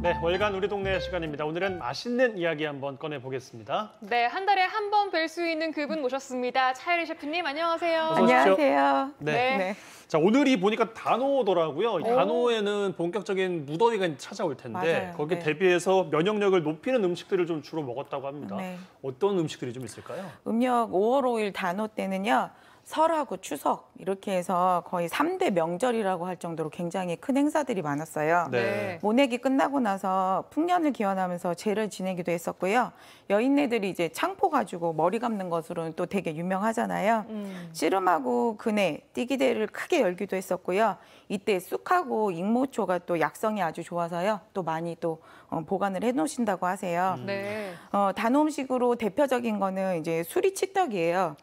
네, 월간 우리 동네 시간입니다. 오늘은 맛있는 이야기 한번 꺼내보겠습니다. 네, 한 달에 한 번 뵐 수 있는 그분 모셨습니다. 차혜리 셰프님, 안녕하세요. 어서 오십시오. 안녕하세요. 네. 자, 오늘이 보니까 단오더라고요. 단오에는 본격적인 무더위가 찾아올 텐데 맞아요. 거기에 네. 대비해서 면역력을 높이는 음식들을 좀 주로 먹었다고 합니다. 네. 어떤 음식들이 좀 있을까요? 음력 5월 5일 단오 때는요. 설하고 추석 이렇게 해서 거의 3대 명절이라고 할 정도로 굉장히 큰 행사들이 많았어요. 네. 모내기 끝나고 나서 풍년을 기원하면서 제를 지내기도 했었고요. 여인네들이 이제 창포 가지고 머리 감는 것으로는 또 되게 유명하잖아요. 씨름하고 그네, 띠기대를 크게 열기도 했었고요. 이때 쑥하고 익모초가 또 약성이 아주 좋아서요. 또 많이 또 보관을 해놓으신다고 하세요. 네. 단오 음식으로 대표적인 거는 이제 수리치떡이에요.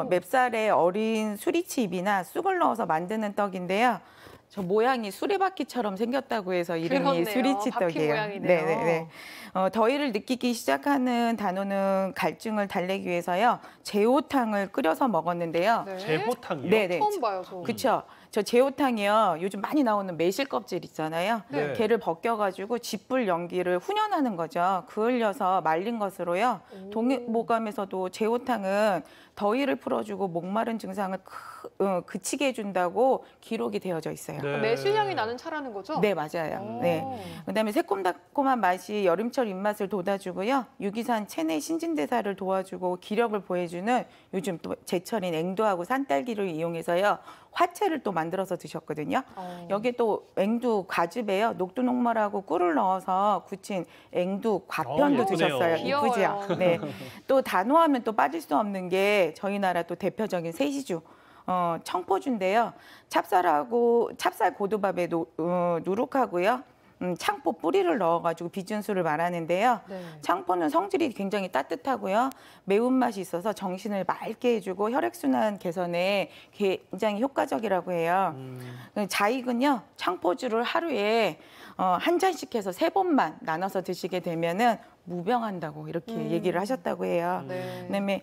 맵쌀에 어린 수리치잎이나 쑥을 넣어서 만드는 떡인데요. 저 모양이 수레바퀴처럼 생겼다고 해서 이름이 그렇네요. 수리치떡이에요. 바퀴 모양이네요. 네네네. 더위를 느끼기 시작하는 단오는 갈증을 달래기 위해서요. 제호탕을 끓여서 먹었는데요. 네. 제호탕이요? 네네. 처음 봐요, 저. 그렇죠. 저 제호탕이요. 요즘 많이 나오는 매실 껍질 있잖아요. 네. 걔를 벗겨가지고 짓불 연기를 훈연하는 거죠. 그을려서 말린 것으로요. 동의보감에서도 제호탕은 더위를 풀어주고 목마른 증상을 그치게 해준다고 기록이 되어져 있어요. 네. 매실향이 나는 차라는 거죠? 네, 맞아요. 네. 그다음에 새콤달콤한 맛이 여름철 입맛을 돋아주고요. 유기산 체내 신진대사를 도와주고 기력을 보해주는 요즘 또 제철인 앵두하고 산딸기를 이용해서요. 화채를 또 만들어서 드셨거든요. 여기 또 앵두 과즙에요. 녹두녹말하고 꿀을 넣어서 굳힌 앵두 과편도 예쁘네요. 드셨어요. 귀여워요. 이쁘죠? 네. 또 단호하면 또 빠질 수 없는 게 저희 나라 또 대표적인 새시주. 청포주인데요. 찹쌀 고두밥에 누룩하고요. 창포 뿌리를 넣어가지고 비준수를 말하는데요. 네. 창포는 성질이 굉장히 따뜻하고요. 매운맛이 있어서 정신을 맑게 해주고 혈액순환 개선에 굉장히 효과적이라고 해요. 자익은요. 창포주를 하루에 한 잔씩 해서 3번만 나눠서 드시게 되면은 무병한다고 이렇게 얘기를 하셨다고 해요. 네. 그다음에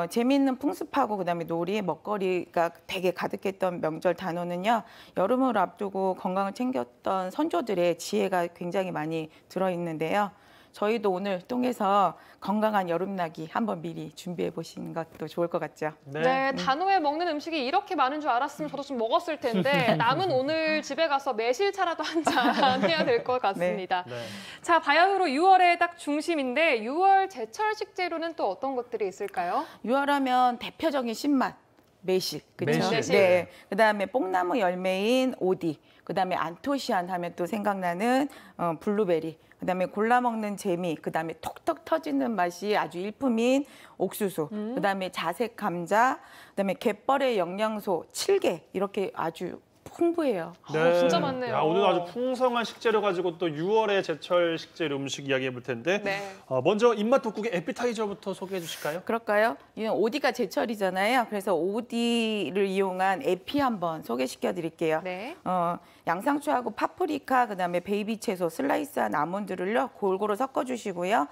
재미있는 풍습하고 그다음에 놀이, 먹거리가 되게 가득했던 명절 단오는요. 여름을 앞두고 건강을 챙겼던 선조들의 지혜가 굉장히 많이 들어있는데요. 저희도 오늘 통해서 건강한 여름나기 한번 미리 준비해 보시는 것도 좋을 것 같죠. 네, 단오에 먹는 음식이 이렇게 많은 줄 알았으면 저도 좀 먹었을 텐데 남은 오늘 집에 가서 매실차라도 한 잔 해야 될 것 같습니다. 네. 자, 바야흐로 6월의 딱 중심인데 6월 제철 식재료는 또 어떤 것들이 있을까요? 6월하면 대표적인 신맛. 매실, 그렇죠? 매실. 네. 그다음에 뽕나무 열매인 오디, 그다음에 안토시안 하면 또 생각나는 블루베리, 그다음에 골라 먹는 재미, 그다음에 톡톡 터지는 맛이 아주 일품인 옥수수, 그다음에 자색 감자, 그다음에 갯벌의 영양소, 칠개 이렇게 아주 풍부해요. 진짜 많네요. 야, 오늘 아주 풍성한 식재료 가지고 또 6월의 제철 식재료 음식 이야기해 볼 텐데 네. 먼저 입맛 돋구기 에피타이저부터 소개해 주실까요? 그럴까요? 이건 오디가 제철이잖아요. 그래서 오디를 이용한 에피 한번 소개시켜 드릴게요. 네. 양상추하고 파프리카, 그다음에 베이비 채소, 슬라이스한 아몬드를요 골고루 섞어주시고요.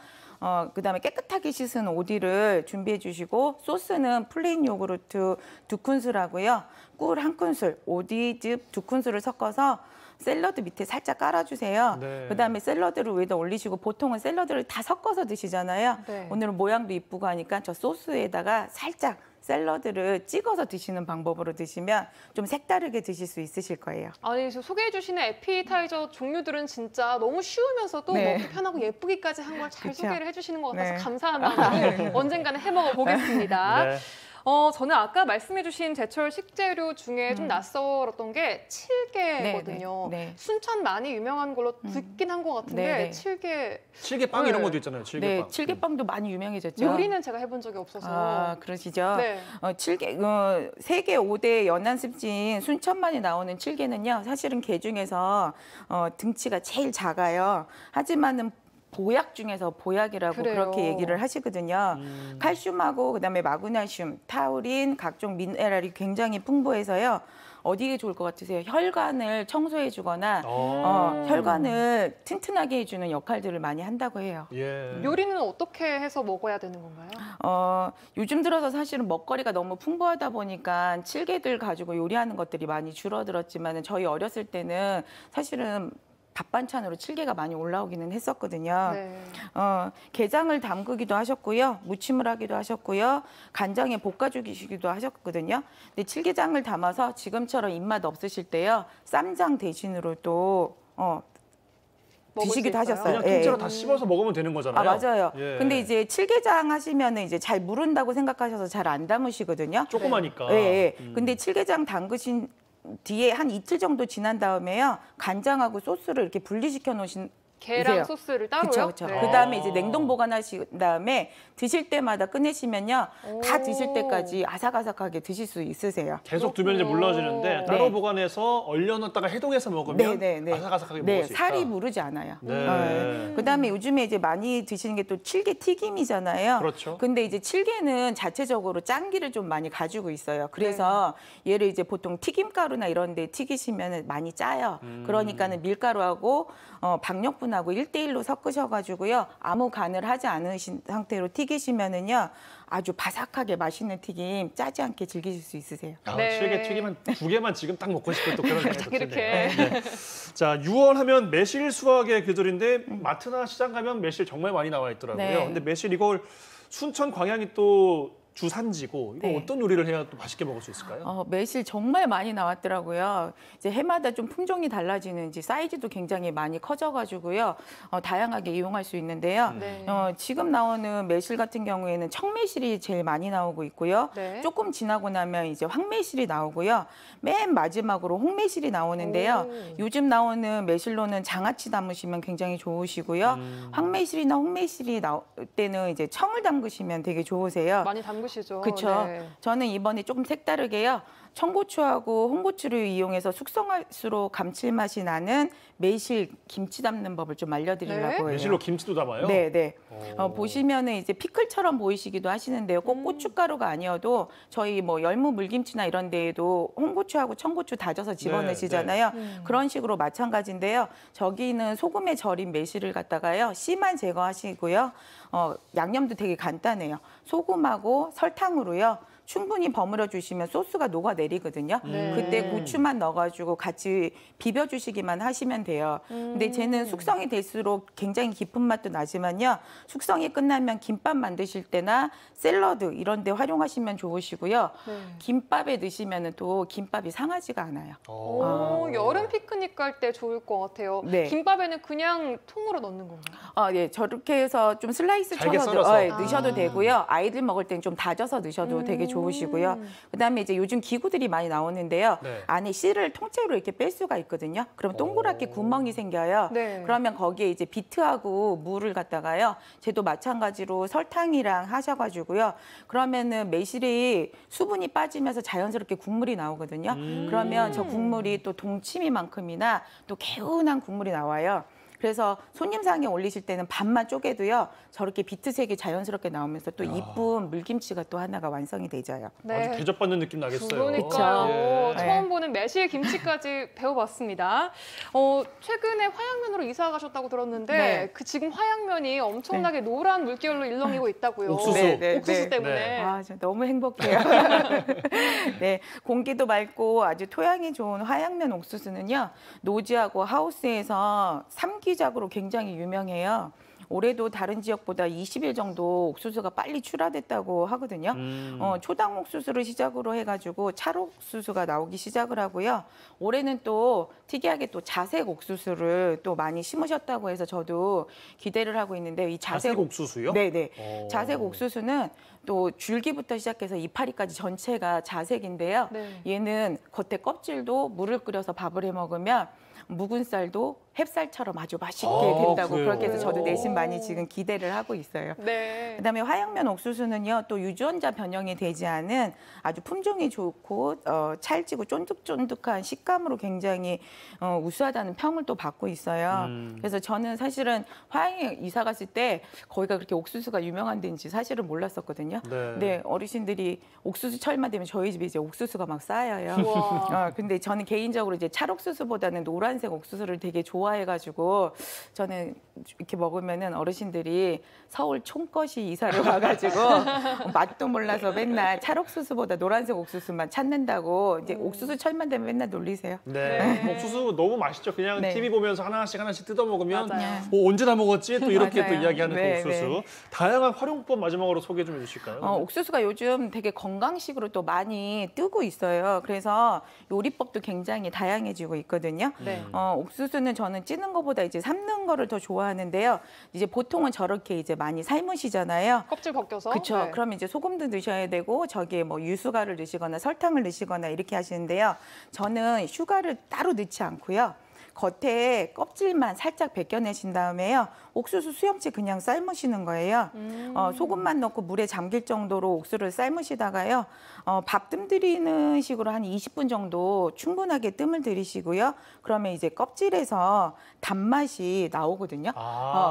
그다음에 깨끗하게 씻은 오디를 준비해 주시고 소스는 플레인 요구르트 2큰술하고요. 꿀 1큰술, 오디즙 2큰술을 섞어서 샐러드 밑에 살짝 깔아주세요. 네. 그다음에 샐러드를 위에다 올리시고 보통은 샐러드를 다 섞어서 드시잖아요. 네. 오늘은 모양도 이쁘고 하니까 저 소스에다가 살짝 샐러드를 찍어서 드시는 방법으로 드시면 좀 색다르게 드실 수 있으실 거예요. 아니, 저 소개해 주시는 에피타이저 종류들은 진짜 너무 쉬우면서도 네. 먹기 편하고 예쁘기까지 한 걸 잘 그쵸. 소개를 해주시는 것 같아서 네. 감사한 마음으로 언젠가는 해먹어 보겠습니다. 네. 저는 아까 말씀해주신 제철 식재료 중에 좀 낯설었던 게 칠개거든요. 네, 네. 순천 많이 유명한 걸로 듣긴 한 것 같은데 네, 네. 칠개빵 네. 이런 것도 있잖아요. 칠개빵. 네, 칠개빵도 많이 유명해졌죠. 요리는 제가 해본 적이 없어서. 아, 그러시죠? 네. 세계 5대 연안습지인 순천만에 나오는 칠개는요. 사실은 개 중에서 등치가 제일 작아요. 하지만은 보약 중에서 보약이라고 그래요. 그렇게 얘기를 하시거든요. 칼슘하고 그다음에 마그네슘, 타우린, 각종 미네랄이 굉장히 풍부해서요. 어디에 좋을 것 같으세요? 혈관을 청소해 주거나 혈관을 튼튼하게 해주는 역할들을 많이 한다고 해요. 예. 요리는 어떻게 해서 먹어야 되는 건가요? 요즘 들어서 사실은 먹거리가 너무 풍부하다 보니까 칠개들 가지고 요리하는 것들이 많이 줄어들었지만 저희 어렸을 때는 사실은 밥 반찬으로 칠개가 많이 올라오기는 했었거든요. 네. 게장을 담그기도 하셨고요. 무침을 하기도 하셨고요. 간장에 볶아주시기도 하셨거든요. 근데 칠개장을 담아서 지금처럼 입맛 없으실 때요. 쌈장 대신으로 또 먹을 수 드시기도 있어요? 하셨어요. 그냥 통째로 다 씹어서 먹으면 되는 거잖아요. 맞아요. 예. 근데 이제 칠개장 하시면은 이제 잘 무른다고 생각하셔서 잘 안 담으시거든요. 조그마니까. 예. 근데 칠개장 담그신 뒤에 한 이틀 정도 지난 다음에요. 간장하고 소스를 이렇게 분리시켜 놓으신 게랑 드세요. 소스를 따로요? 그렇죠. 네. 그다음에 이제 냉동 보관하신 다음에 드실 때마다 꺼내시면요. 다 드실 때까지 아삭아삭하게 드실 수 있으세요. 계속 두면 이제 그렇군요. 물러지는데 따로 보관해서 얼려놨다가 해동해서 먹으면 아삭아삭하게 먹을 수 있다. 살이 무르지 않아요. 네. 그다음에 요즘에 이제 많이 드시는 게 또 칠개 튀김이잖아요. 그렇죠. 근데 이제 칠개는 자체적으로 짠기를 좀 많이 가지고 있어요. 그래서 얘를 이제 보통 튀김가루나 이런 데 튀기시면 많이 짜요. 그러니까는 밀가루하고 박력분하고 1대1로 섞으셔가지고요. 아무 간을 하지 않으신 상태로 튀기시면은요. 아주 바삭하게 맛있는 튀김 짜지 않게 즐기실 수 있으세요. 네. 칠개 튀김은 2개만 지금 딱 먹고 싶은 또 그런 생각이 이렇게. 드네요. 네. 자, 6월 하면 매실 수확의 계절인데 마트나 시장 가면 매실 정말 많이 나와 있더라고요. 네. 근데 매실 이걸 순천 광양이 또 주산지고 이거 네. 어떤 요리를 해야 또 맛있게 먹을 수 있을까요? 매실 정말 많이 나왔더라고요. 이제 해마다 좀 품종이 달라지는지 사이즈도 굉장히 많이 커져가지고요. 다양하게 이용할 수 있는데요. 네. 지금 나오는 매실 같은 경우에는 청매실이 제일 많이 나오고 있고요. 네. 조금 지나고 나면 이제 황매실이 나오고요. 맨 마지막으로 홍매실이 나오는데요. 오. 요즘 나오는 매실로는 장아찌 담으시면 굉장히 좋으시고요. 황매실이나 홍매실이 나올 때는 이제 청을 담그시면 되게 좋으세요. 많이 담그시죠. 그렇죠. 네. 저는 이번에 조금 색다르게요. 청고추하고 홍고추를 이용해서 숙성할수록 감칠맛이 나는 매실 김치 담는 법을 좀 알려드리려고 해요. 매실로 김치도 담아요? 네, 네. 오. 보시면은 이제 피클처럼 보이시기도 하시는데요. 꼭 고춧가루가 아니어도 저희 뭐 열무 물김치나 이런 데에도 홍고추하고 청고추 다져서 집어넣으시잖아요. 그런 식으로 마찬가지인데요. 저기는 소금에 절인 매실을 갖다가요. 씨만 제거하시고요. 양념도 되게 간단해요. 소금하고 설탕으로요. 충분히 버무려 주시면 소스가 녹아내리거든요. 네. 그때 고추만 넣어가지고 같이 비벼주시기만 하시면 돼요. 근데 쟤는 숙성이 될수록 굉장히 깊은 맛도 나지만요. 숙성이 끝나면 김밥 만드실 때나 샐러드 이런 데 활용하시면 좋으시고요. 네. 김밥에 넣으시면 또 김밥이 상하지가 않아요. 오, 여름 피크닉 갈 때 좋을 것 같아요. 네. 김밥에는 그냥 통으로 넣는 건가요? 예, 저렇게 해서 좀 슬라이스 잘게 쳐서 썰어서. 넣으셔도 되고요. 아이들 먹을 땐 좀 다져서 넣으셔도 되게 좋으시고요. 그다음에 이제 요즘 기구들이 많이 나오는데요. 네. 안에 씨를 통째로 이렇게 뺄 수가 있거든요. 그럼 동그랗게 구멍이 생겨요. 네. 그러면 거기에 이제 비트하고 물을 갖다가요. 쟤도 마찬가지로 설탕이랑 하셔가지고요. 그러면은 매실이 수분이 빠지면서 자연스럽게 국물이 나오거든요. 그러면 저 국물이 또 동치미만큼이나 또 개운한 국물이 나와요. 그래서 손님상에 올리실 때는 반만 쪼개도요. 저렇게 비트색이 자연스럽게 나오면서 또 이쁜 물김치가 또 하나가 완성이 되져요. 아주 대접받는 느낌 나겠어요. 그러니까요. 예. 처음 보는 매실 김치까지 배워봤습니다. 최근에 화양면으로 이사 가셨다고 들었는데 네. 그 지금 화양면이 엄청나게 노란 물결로 일렁이고 있다고요. 옥수수. 옥수수 때문에. 네. 저 너무 행복해요. 네, 공기도 맑고 아주 토양이 좋은 화양면 옥수수는요. 노지하고 하우스에서 3기작으로 굉장히 유명해요. 올해도 다른 지역보다 20일 정도 옥수수가 빨리 출하됐다고 하거든요. 초당 옥수수를 시작으로 해가지고 찰옥수수가 나오기 시작을 하고요. 올해는 또 특이하게 또 자색 옥수수를 또 많이 심으셨다고 해서 저도 기대를 하고 있는데 이 자색 옥수수요? 네네. 오. 자색 옥수수는 또 줄기부터 시작해서 이파리까지 전체가 자색인데요. 네. 얘는 겉에 껍질도 물을 끓여서 밥을 해 먹으면 묵은 쌀도 햅쌀처럼 아주 맛있게 된다고 그래요? 그렇게 해서 저도 오. 내심 많이 지금 기대를 하고 있어요. 네. 그다음에 화양면 옥수수는요 또 유전자 변형이 되지 않은 아주 품종이 좋고 찰지고 쫀득쫀득한 식감으로 굉장히 우수하다는 평을 또 받고 있어요. 그래서 저는 사실은 화양에 이사 갔을 때 거기가 그렇게 옥수수가 유명한 데인지 사실은 몰랐었거든요. 네. 근데 어르신들이 옥수수 철만 되면 저희 집에 이제 옥수수가 막 쌓여요. 우와. 근데 저는 개인적으로 이제 찰옥수수보다는 노란색 옥수수를 되게 좋아해요. 좋아해가지고 저는 이렇게 먹으면은 어르신들이 서울 총것이 이사를 와가지고 맛도 몰라서 맨날 찰옥수수보다 노란색 옥수수만 찾는다고 이제 옥수수 철만 되면 맨날 놀리세요. 네. 옥수수 너무 맛있죠. 그냥 네. TV 보면서 하나씩 뜯어 먹으면 맞아요. 언제 다 먹었지? 또 이렇게 맞아요. 또 이야기하는 네, 그 옥수수. 네. 다양한 활용법 마지막으로 소개 좀 해주실까요? 옥수수가 요즘 되게 건강식으로 또 많이 뜨고 있어요. 그래서 요리법도 굉장히 다양해지고 있거든요. 네. 옥수수는 저는 찌는 것보다 이제 삶는 거를 더 좋아하는데요. 이제 보통은 저렇게 이제 많이 삶으시잖아요. 껍질 벗겨서. 그렇죠. 네. 그럼 이제 소금도 넣으셔야 되고 저기에 뭐 유수가를 넣으시거나 설탕을 넣으시거나 이렇게 하시는데요. 저는 슈가를 따로 넣지 않고요. 겉에 껍질만 살짝 벗겨내신 다음에요. 옥수수 수염채 그냥 삶으시는 거예요. 소금만 넣고 물에 잠길 정도로 옥수수를 삶으시다가요. 밥 뜸 들이는 식으로 한 20분 정도 충분하게 뜸을 들이시고요. 그러면 이제 껍질에서 단맛이 나오거든요.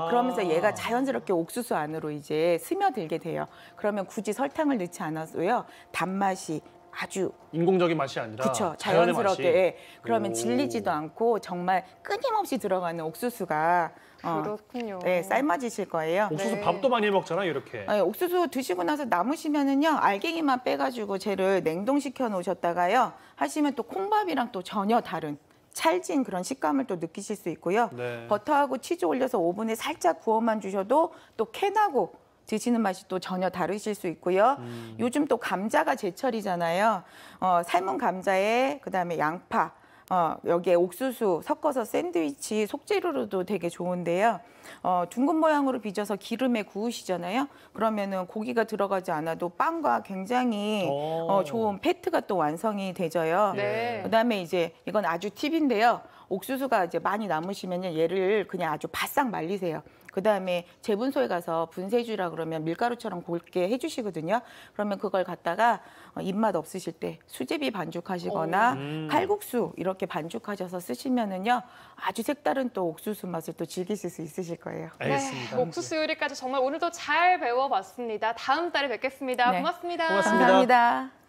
그러면서 얘가 자연스럽게 옥수수 안으로 이제 스며들게 돼요. 그러면 굳이 설탕을 넣지 않아도요. 단맛이 아주 인공적인 맛이 아니라 그렇죠. 자연의 자연스럽게. 맛이. 예. 그러면 오. 질리지도 않고 정말 끊임없이 들어가는 옥수수가 그렇군요. 네, 삶아지실 거예요. 옥수수 네. 밥도 많이 해 먹잖아요, 이렇게. 옥수수 드시고 나서 남으시면은요 알갱이만 빼가지고 쟤를 냉동시켜 놓으셨다가요 하시면 또 콩밥이랑 또 전혀 다른 찰진 그런 식감을 또 느끼실 수 있고요. 네. 버터하고 치즈 올려서 오븐에 살짝 구워만 주셔도 또 캔하고 드시는 맛이 또 전혀 다르실 수 있고요. 요즘 또 감자가 제철이잖아요. 삶은 감자에 그다음에 양파, 여기에 옥수수 섞어서 샌드위치 속재료로도 되게 좋은데요. 둥근 모양으로 빚어서 기름에 구우시잖아요. 그러면은 고기가 들어가지 않아도 빵과 굉장히 좋은 패트가 또 완성이 되져요. 네. 그다음에 이제 이건 아주 팁인데요. 옥수수가 이제 많이 남으시면 얘를 그냥 아주 바싹 말리세요. 그다음에 재분소에 가서 분쇄주라 그러면 밀가루처럼 굵게 해주시거든요. 그러면 그걸 갖다가 입맛 없으실 때 수제비 반죽하시거나 칼국수 이렇게 반죽하셔서 쓰시면은요 아주 색다른 또 옥수수 맛을 또 즐기실 수 있으실 거예요. 알겠습니다. 네, 옥수수 요리까지 정말 오늘도 잘 배워봤습니다. 다음 달에 뵙겠습니다. 네. 고맙습니다. 고맙습니다. 감사합니다.